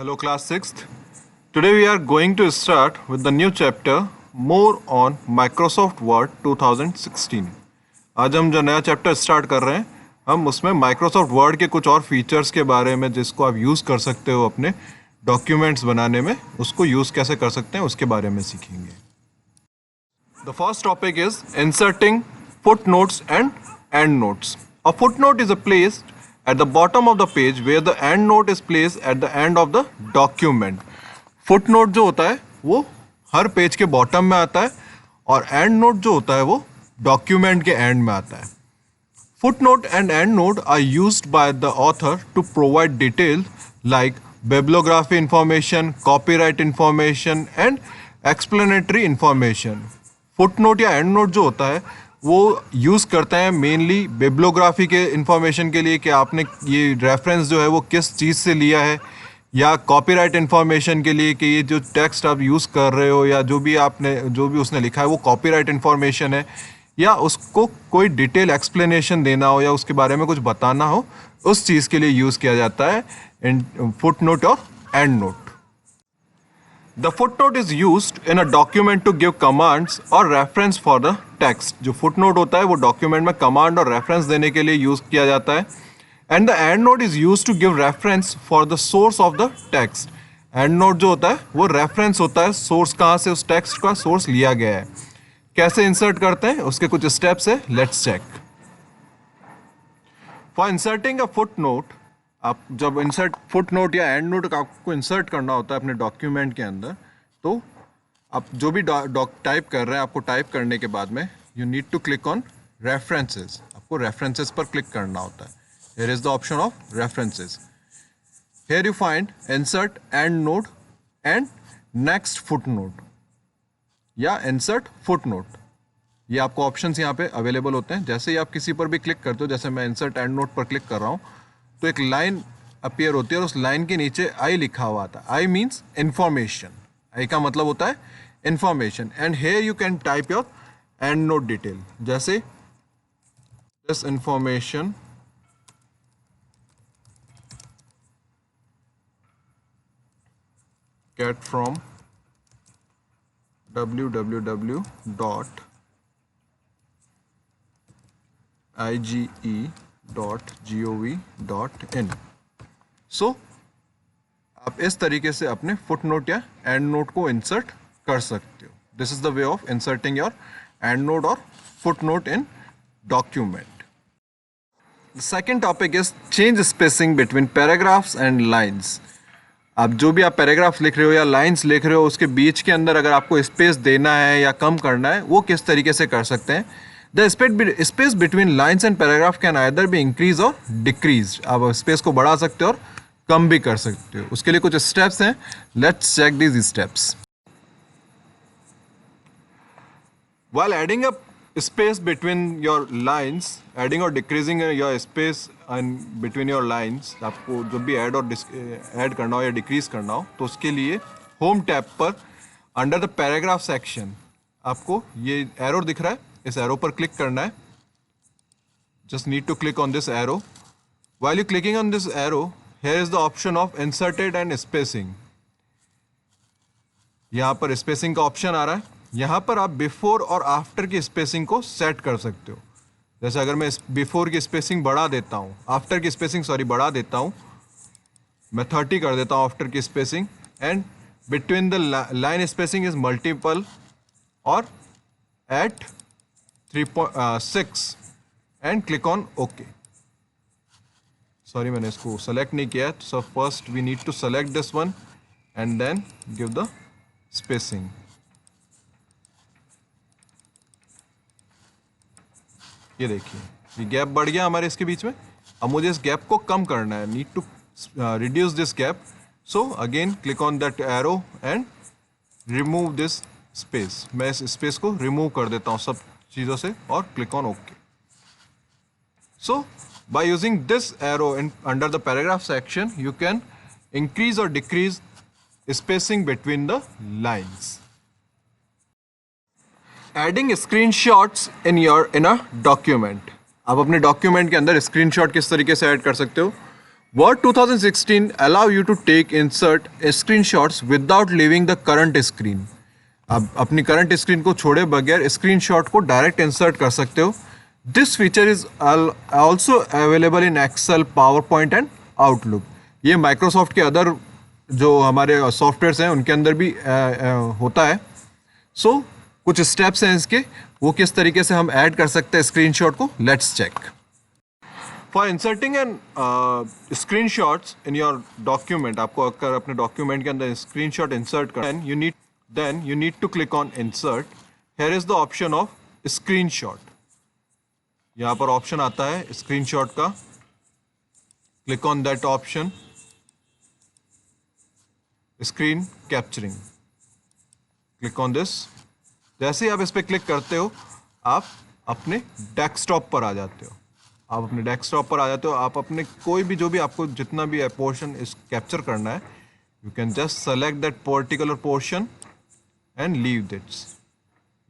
Hello class 6th. Today we are going to start with the new chapter more on Microsoft Word 2016. आज हम जो नया chapter start कर रहे हैं हम उसमें Microsoft Word के कुछ और फीचर्स के बारे में जिसको आप यूज़ कर सकते हो अपने डॉक्यूमेंट्स बनाने में उसको यूज़ कैसे कर सकते हैं उसके बारे में सीखेंगे. The first topic is inserting footnotes and endnotes. A footnote is placed at the bottom of the page where the endnote is placed at the end of the document. Footnote जो होता है वो हर पेज के bottom में आता है और endnote जो होता है वो डॉक्यूमेंट के एंड में आता है. Footnote and endnote are used by the author to provide details like bibliography information, copyright information and explanatory information. Footnote या endnote जो होता है वो यूज़ करते हैं मेनली बिब्लियोग्राफी के इंफॉर्मेशन के लिए कि आपने ये रेफरेंस जो है वो किस चीज़ से लिया है, या कॉपीराइट इंफॉर्मेशन के लिए कि ये जो टेक्स्ट आप यूज़ कर रहे हो या जो भी उसने लिखा है वो कॉपीराइट इंफॉर्मेशन है, या उसको कोई डिटेल एक्सप्लेनेशन देना हो या उसके बारे में कुछ बताना हो, उस चीज़ के लिए यूज़ किया जाता है इन फुटनोट और and note. The footnote is used in a document to give commands or reference for the text. जो footnote होता है वो डॉक्यूमेंट में कमांड और रेफरेंस देने के लिए यूज़ किया जाता है. And the endnote is used to give reference for the source of the text. Endnote जो होता है वो रेफरेंस होता है, सोर्स कहाँ से उस टेक्स्ट का सोर्स लिया गया है. कैसे इंसर्ट करते हैं उसके कुछ स्टेप्स है, let's check. For inserting a footnote, आप जब इंसर्ट फुटनोट या एंड नोट आपको इंसर्ट करना होता है अपने डॉक्यूमेंट के अंदर, तो आप जो भी टाइप कर रहे हैं आपको टाइप करने के बाद में you need to click on references. आपको रेफरेंसेस पर क्लिक करना होता है. Here is the option of references. Here you find insert endnote and next footnote या इंसर्ट फुटनोट. ये आपको ऑप्शंस यहाँ पे अवेलेबल होते हैं. जैसे ही आप किसी पर भी क्लिक करते हो, जैसे मैं इंसर्ट एंड नोट पर क्लिक कर रहा हूँ तो एक लाइन अपीयर होती है और उस लाइन के नीचे आई लिखा हुआ आता है. I means information. आई का मतलब होता है information. And here you can type your endnote detail. जैसे this information get from www.ige.gov.in. So आप इस तरीके से अपने फुटनोट या एंड नोट को इंसर्ट कर सकते हो. This is the way of inserting your endnote और footnote in document. The second topic is change spacing between paragraphs and lines. आप जो भी आप पैराग्राफ्स लिख रहे हो या लाइन्स लिख रहे हो उसके बीच के अंदर अगर आपको स्पेस देना है या कम करना है, वो किस तरीके से कर सकते हैं. The space between lines and paragraph can either be increase और डिक्रीज. आप स्पेस को बढ़ा सकते हो और कम भी कर सकते हो. उसके लिए कुछ स्टेप्स हैं. Let's check these steps. While adding up space between your lines, adding or decreasing your space and between your lines, आपको जो भी ऐड करना हो या डिक्रीज करना हो तो उसके लिए होम टैब पर अंडर द पैराग्राफ सेक्शन आपको ये एरो दिख रहा है, इस एरो पर क्लिक करना है. Just need to click on this arrow. While you clicking on this arrow, here is the option of inserted and spacing. यहाँ पर स्पेसिंग का ऑप्शन आ रहा है. यहाँ पर आप बिफोर और आफ्टर की स्पेसिंग को सेट कर सकते हो. जैसे अगर मैं बिफोर की स्पेसिंग बढ़ा देता हूँ, आफ्टर की स्पेसिंग बढ़ा देता हूँ, मैं 30 कर देता हूँ आफ्टर की spacing. And between the line spacing is multiple और at 3.6 and click on okay. Sorry मैंने इसको सेलेक्ट नहीं किया. So first we need to select this one and then give the spacing. ये देखिए ये गैप बढ़ गया हमारे इसके बीच में. अब मुझे इस गैप को कम करना है. Need to reduce this gap. So again click on that arrow and remove this space. मैं इस स्पेस को रिमूव कर देता हूँ सब चीज़ों से और click on okay. So by using this arrow under the paragraph section, you can increase or decrease spacing between the lines. Adding screenshots in a document. आप अपने डॉक्यूमेंट के अंदर स्क्रीनशॉट किस तरीके से ऐड कर सकते हो Word 2016 allow you to take insert screenshots without leaving the current screen. आप अपनी करंट स्क्रीन को छोड़े बगैर स्क्रीनशॉट को डायरेक्ट इंसर्ट कर सकते हो. This feature is also available in Excel, PowerPoint and Outlook. ये माइक्रोसॉफ्ट के अदर जो हमारे सॉफ्टवेयर्स हैं उनके अंदर भी होता है. सो कुछ स्टेप्स हैं इसके, वो किस तरीके से हम ऐड कर सकते हैं स्क्रीनशॉट को, let's check. For inserting an screenshots in your document, आपको अगर अपने डॉक्यूमेंट के अंदर स्क्रीनशॉट इंसर्ट करना, you need to click on insert. Here is the option of screenshot. यहाँ पर ऑप्शन आता है स्क्रीनशॉट का. Click on that option, screen capturing. Click on this. जैसे ही आप इस पर क्लिक करते हो आप अपने डेस्कटॉप पर आ जाते हो. आप अपने कोई भी जो भी आपको जितना भी पोर्शन इस कैप्चर करना है, you can just select that particular portion and leave this.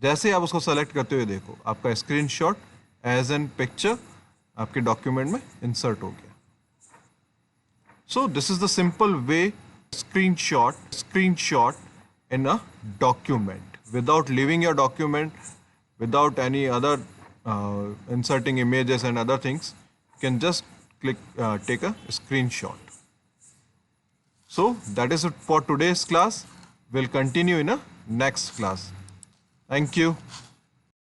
जैसे आप उसको सेलेक्ट करते हुए देखो आपका स्क्रीनशॉट एज एन पिक्चर आपके डॉक्यूमेंट में इंसर्ट हो गया. So this is the simple way screenshot in a document without leaving your document, without any other inserting images and other things. You can just take a screenshot. So that is it for today's class. We'll continue in a next class. Thank you.